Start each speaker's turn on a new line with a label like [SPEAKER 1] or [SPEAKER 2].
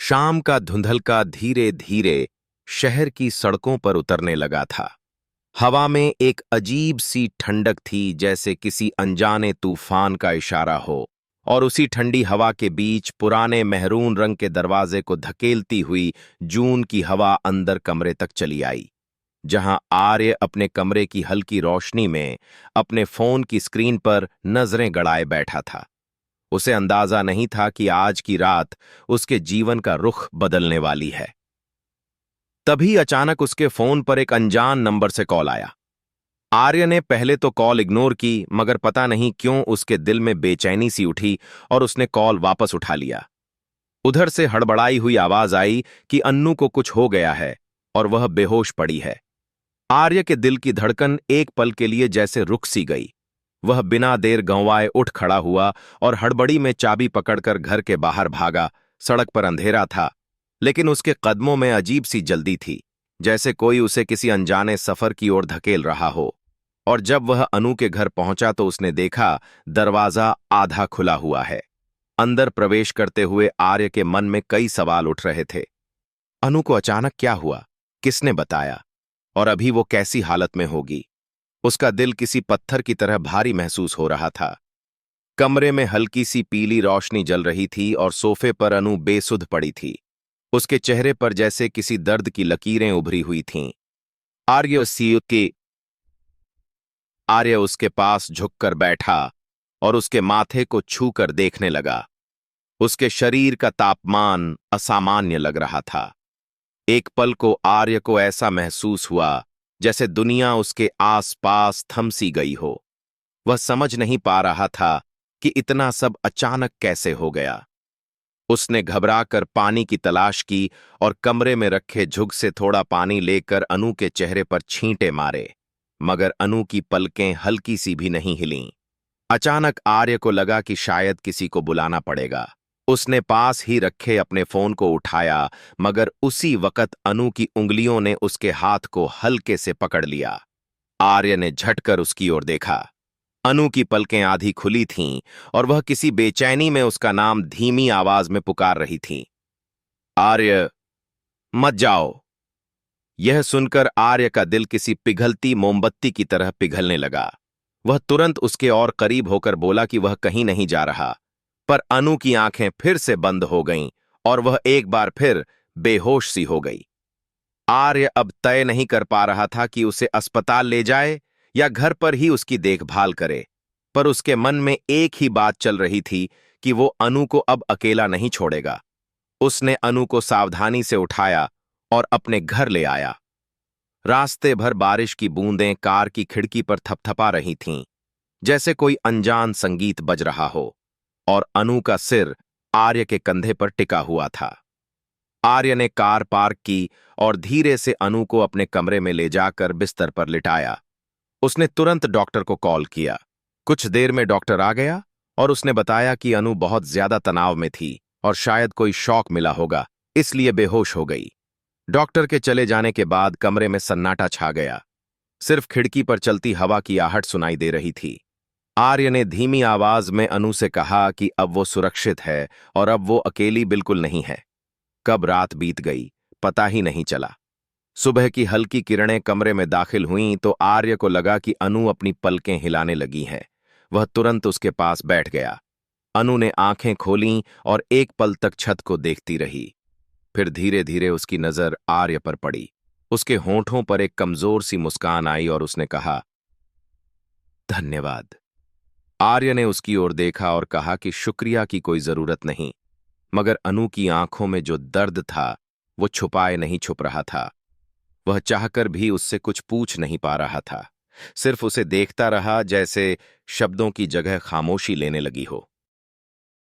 [SPEAKER 1] शाम का धुंधलका धीरे धीरे शहर की सड़कों पर उतरने लगा था। हवा में एक अजीब सी ठंडक थी, जैसे किसी अनजाने तूफान का इशारा हो। और उसी ठंडी हवा के बीच पुराने मेहरून रंग के दरवाजे को धकेलती हुई जून की हवा अंदर कमरे तक चली आई, जहां आर्य अपने कमरे की हल्की रोशनी में अपने फोन की स्क्रीन पर नजरें गड़ाए बैठा था। उसे अंदाजा नहीं था कि आज की रात उसके जीवन का रुख बदलने वाली है। तभी अचानक उसके फोन पर एक अनजान नंबर से कॉल आया। आर्य ने पहले तो कॉल इग्नोर की, मगर पता नहीं क्यों उसके दिल में बेचैनी सी उठी और उसने कॉल वापस उठा लिया। उधर से हड़बड़ाई हुई आवाज आई कि अन्नू को कुछ हो गया है और वह बेहोश पड़ी है। आर्य के दिल की धड़कन एक पल के लिए जैसे रुक सी गई। वह बिना देर गंवाए उठ खड़ा हुआ और हड़बड़ी में चाबी पकड़कर घर के बाहर भागा। सड़क पर अंधेरा था, लेकिन उसके कदमों में अजीब सी जल्दी थी, जैसे कोई उसे किसी अनजाने सफर की ओर धकेल रहा हो। और जब वह अनु के घर पहुंचा तो उसने देखा दरवाजा आधा खुला हुआ है। अंदर प्रवेश करते हुए आर्य के मन में कई सवाल उठ रहे थे। अनु को अचानक क्या हुआ? किसने बताया? और अभी वो कैसी हालत में होगी? उसका दिल किसी पत्थर की तरह भारी महसूस हो रहा था। कमरे में हल्की सी पीली रोशनी जल रही थी और सोफे पर अनु बेसुध पड़ी थी। उसके चेहरे पर जैसे किसी दर्द की लकीरें उभरी हुई थीं। आर्य आर्य उसके पास झुककर बैठा और उसके माथे को छूकर देखने लगा। उसके शरीर का तापमान असामान्य लग रहा था। एक पल को आर्य को ऐसा महसूस हुआ जैसे दुनिया उसके आसपास थम सी गई हो। वह समझ नहीं पा रहा था कि इतना सब अचानक कैसे हो गया। उसने घबराकर पानी की तलाश की और कमरे में रखे झुग से थोड़ा पानी लेकर अनु के चेहरे पर छींटे मारे, मगर अनु की पलकें हल्की सी भी नहीं हिलीं। अचानक आर्य को लगा कि शायद किसी को बुलाना पड़ेगा। उसने पास ही रखे अपने फोन को उठाया, मगर उसी वक्त अनु की उंगलियों ने उसके हाथ को हल्के से पकड़ लिया। आर्य ने झटकर उसकी ओर देखा। अनु की पलकें आधी खुली थीं और वह किसी बेचैनी में उसका नाम धीमी आवाज में पुकार रही थी। आर्य, मत जाओ। यह सुनकर आर्य का दिल किसी पिघलती मोमबत्ती की तरह पिघलने लगा। वह तुरंत उसके और करीब होकर बोला कि वह कहीं नहीं जा रहा। पर अनु की आंखें फिर से बंद हो गईं और वह एक बार फिर बेहोश सी हो गई। आर्य अब तय नहीं कर पा रहा था कि उसे अस्पताल ले जाए या घर पर ही उसकी देखभाल करे, पर उसके मन में एक ही बात चल रही थी कि वो अनु को अब अकेला नहीं छोड़ेगा। उसने अनु को सावधानी से उठाया और अपने घर ले आया। रास्ते भर बारिश की बूंदें कार की खिड़की पर थपथपा रही थीं, जैसे कोई अनजान संगीत बज रहा हो, और अनु का सिर आर्य के कंधे पर टिका हुआ था। आर्य ने कार पार्क की और धीरे से अनु को अपने कमरे में ले जाकर बिस्तर पर लिटाया। उसने तुरंत डॉक्टर को कॉल किया। कुछ देर में डॉक्टर आ गया और उसने बताया कि अनु बहुत ज्यादा तनाव में थी और शायद कोई शॉक मिला होगा, इसलिए बेहोश हो गई। डॉक्टर के चले जाने के बाद कमरे में सन्नाटा छा गया। सिर्फ खिड़की पर चलती हवा की आहट सुनाई दे रही थी। आर्य ने धीमी आवाज में अनु से कहा कि अब वो सुरक्षित है और अब वो अकेली बिल्कुल नहीं है। कब रात बीत गई पता ही नहीं चला। सुबह की हल्की किरणें कमरे में दाखिल हुईं तो आर्य को लगा कि अनु अपनी पलकें हिलाने लगी हैं। वह तुरंत उसके पास बैठ गया। अनु ने आंखें खोलीं और एक पल तक छत को देखती रही। फिर धीरे धीरे उसकी नजर आर्य पर पड़ी। उसके होंठों पर एक कमजोर सी मुस्कान आई और उसने कहा, धन्यवाद। आर्य ने उसकी ओर देखा और कहा कि शुक्रिया की कोई जरूरत नहीं, मगर अनु की आंखों में जो दर्द था वो छुपाए नहीं छुप रहा था। वह चाहकर भी उससे कुछ पूछ नहीं पा रहा था, सिर्फ उसे देखता रहा, जैसे शब्दों की जगह खामोशी लेने लगी हो।